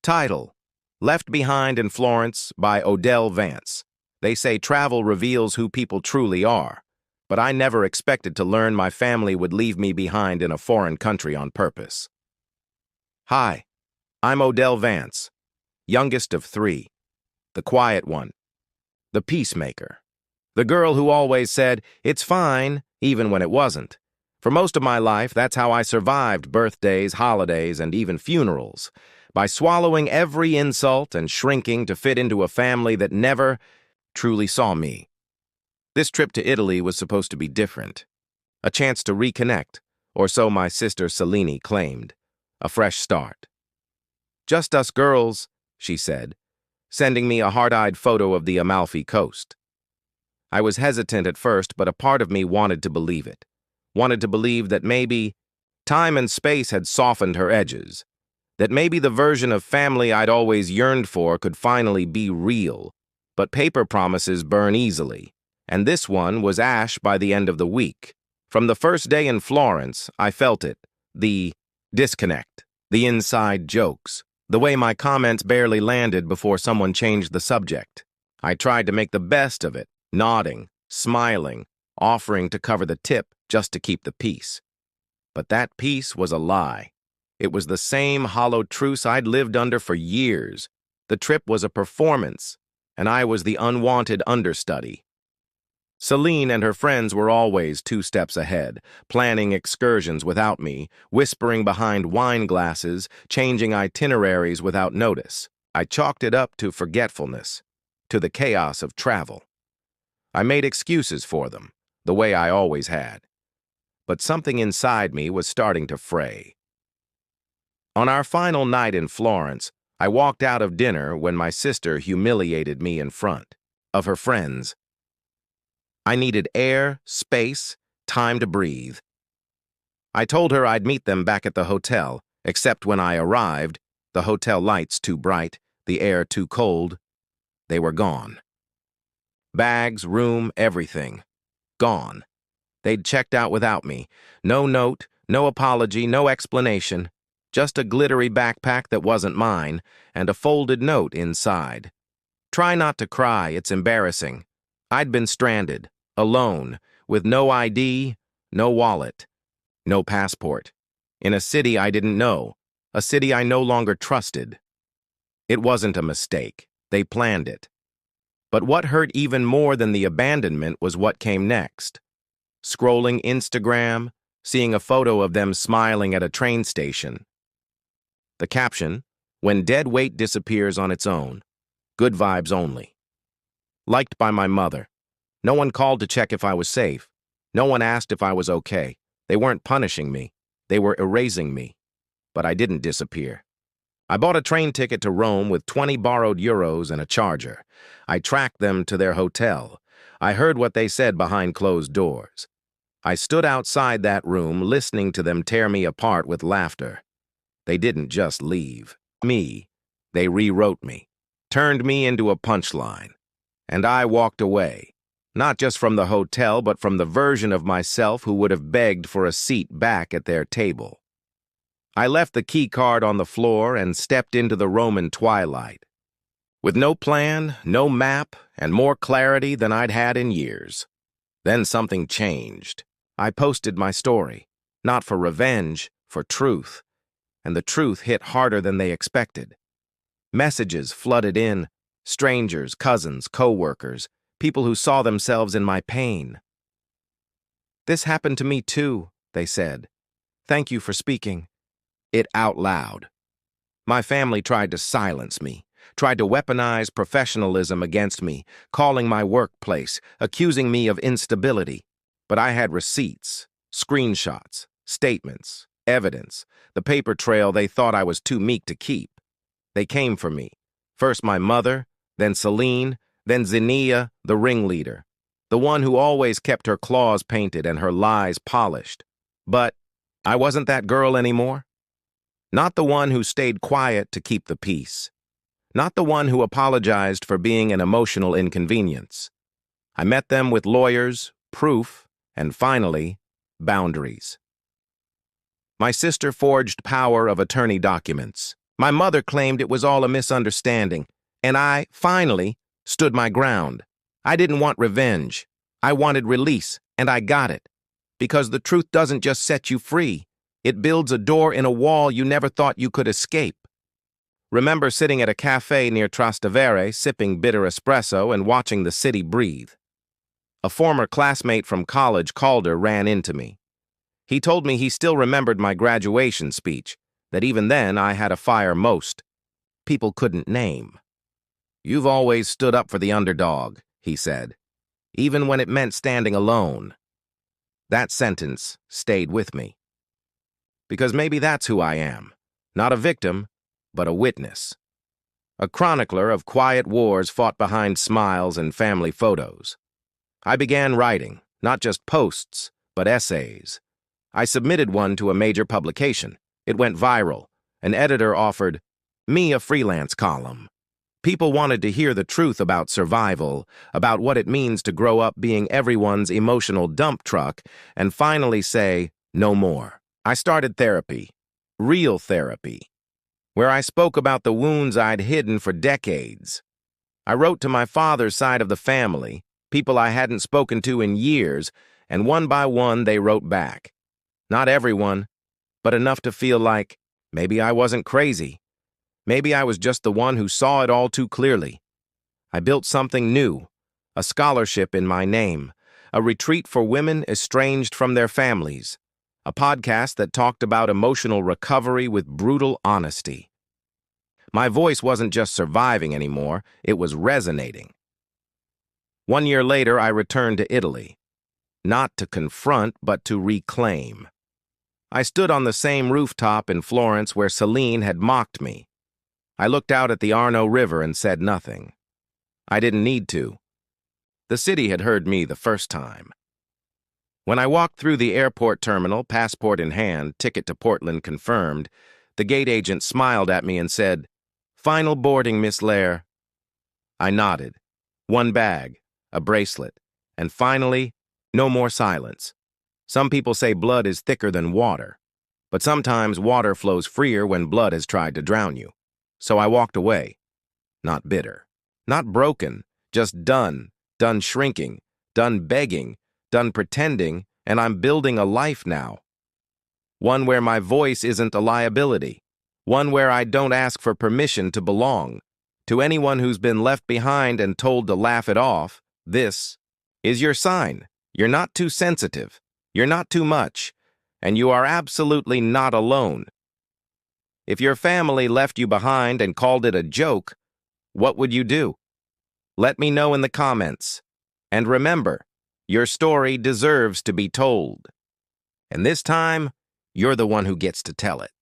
Title: Left Behind in Florence by Odell Vance. They say travel reveals who people truly are, but I never expected to learn my family would leave me behind in a foreign country on purpose. Hi, I'm Odell Vance, youngest of three, the quiet one, the peacemaker, the girl who always said, "It's fine," even when it wasn't. For most of my life, that's how I survived birthdays, holidays, and even funerals, by swallowing every insult and shrinking to fit into a family that never truly saw me. This trip to Italy was supposed to be different. A chance to reconnect, or so my sister Selene claimed. A fresh start. "Just us girls," she said, sending me a hard-eyed photo of the Amalfi Coast. I was hesitant at first, but a part of me wanted to believe it. Wanted to believe that maybe time and space had softened her edges, that maybe the version of family I'd always yearned for could finally be real. But paper promises burn easily, and this one was ash by the end of the week. From the first day in Florence, I felt it. The disconnect, the inside jokes, the way my comments barely landed before someone changed the subject. I tried to make the best of it, nodding, smiling, offering to cover the tip just to keep the peace. But that peace was a lie. It was the same hollow truce I'd lived under for years. The trip was a performance, and I was the unwanted understudy. Selene and her friends were always 2 steps ahead, planning excursions without me, whispering behind wine glasses, changing itineraries without notice. I chalked it up to forgetfulness, to the chaos of travel. I made excuses for them, the way I always had. But something inside me was starting to fray. On our final night in Florence, I walked out of dinner when my sister humiliated me in front of her friends. I needed air, space, time to breathe. I told her I'd meet them back at the hotel, except when I arrived, the hotel lights too bright, the air too cold. They were gone. Bags, room, everything. Gone. They'd checked out without me. No note, no apology, no explanation. Just a glittery backpack that wasn't mine, and a folded note inside. "Try not to cry, it's embarrassing." I'd been stranded, alone, with no ID, no wallet, no passport, in a city I didn't know, a city I no longer trusted. It wasn't a mistake. They planned it. But what hurt even more than the abandonment was what came next. Scrolling Instagram, seeing a photo of them smiling at a train station. The caption, "When dead weight disappears on its own. Good vibes only." Liked by my mother. No one called to check if I was safe. No one asked if I was okay. They weren't punishing me. They were erasing me. But I didn't disappear. I bought a train ticket to Rome with 20 borrowed euros and a charger. I tracked them to their hotel. I heard what they said behind closed doors. I stood outside that room listening to them tear me apart with laughter. They didn't just leave me. They rewrote me, turned me into a punchline. And I walked away, not just from the hotel, but from the version of myself who would have begged for a seat back at their table. I left the key card on the floor and stepped into the Roman twilight. With no plan, no map, and more clarity than I'd had in years. Then something changed. I posted my story, not for revenge, for truth. And the truth hit harder than they expected. Messages flooded in, strangers, cousins, co-workers, people who saw themselves in my pain. "This happened to me too," they said. "Thank you for speaking it out loud." My family tried to silence me, tried to weaponize professionalism against me, calling my workplace, accusing me of instability. But I had receipts, screenshots, statements, evidence, the paper trail they thought I was too meek to keep. They came for me. First my mother, then Selene, then Zinnia, the ringleader, the one who always kept her claws painted and her lies polished. But I wasn't that girl anymore. Not the one who stayed quiet to keep the peace. Not the one who apologized for being an emotional inconvenience. I met them with lawyers, proof, and finally, boundaries. My sister forged power of attorney documents, My mother claimed it was all a misunderstanding, and I, finally, stood my ground. I didn't want revenge. I wanted release, and I got it. Because the truth doesn't just set you free. It builds a door in a wall you never thought you could escape. Remember sitting at a cafe near Trastevere, sipping bitter espresso and watching the city breathe. A former classmate from college, Calder, ran into me. He told me he still remembered my graduation speech, that even then I had a fire most people couldn't name. "You've always stood up for the underdog," he said, "even when it meant standing alone." That sentence stayed with me. Because maybe that's who I am. Not a victim, but a witness. A chronicler of quiet wars fought behind smiles and family photos. I began writing, not just posts, but essays. I submitted one to a major publication. It went viral. An editor offered me a freelance column. People wanted to hear the truth about survival, about what it means to grow up being everyone's emotional dump truck, and finally say, no more. I started therapy, real therapy, where I spoke about the wounds I'd hidden for decades. I wrote to my father's side of the family, people I hadn't spoken to in years, and one by one they wrote back. Not everyone, but enough to feel like maybe I wasn't crazy. Maybe I was just the one who saw it all too clearly. I built something new, a scholarship in my name, a retreat for women estranged from their families, a podcast that talked about emotional recovery with brutal honesty. My voice wasn't just surviving anymore, it was resonating. 1 year later, I returned to Italy, not to confront, but to reclaim. I stood on the same rooftop in Florence where Celine had mocked me. I looked out at the Arno River and said nothing. I didn't need to. The city had heard me the first time. When I walked through the airport terminal, passport in hand, ticket to Portland confirmed, the gate agent smiled at me and said, "Final boarding, Miss Lair." I nodded. One bag, a bracelet, and finally, no more silence. Some people say blood is thicker than water, but sometimes water flows freer when blood has tried to drown you. So I walked away, not bitter, not broken, just done shrinking, done begging, done pretending, and I'm building a life now. One where my voice isn't a liability, one where I don't ask for permission to belong. To anyone who's been left behind and told to laugh it off, this is your sign. You're not too sensitive, you're not too much, and you are absolutely not alone. If your family left you behind and called it a joke, what would you do? Let me know in the comments. And remember, your story deserves to be told. And this time, you're the one who gets to tell it.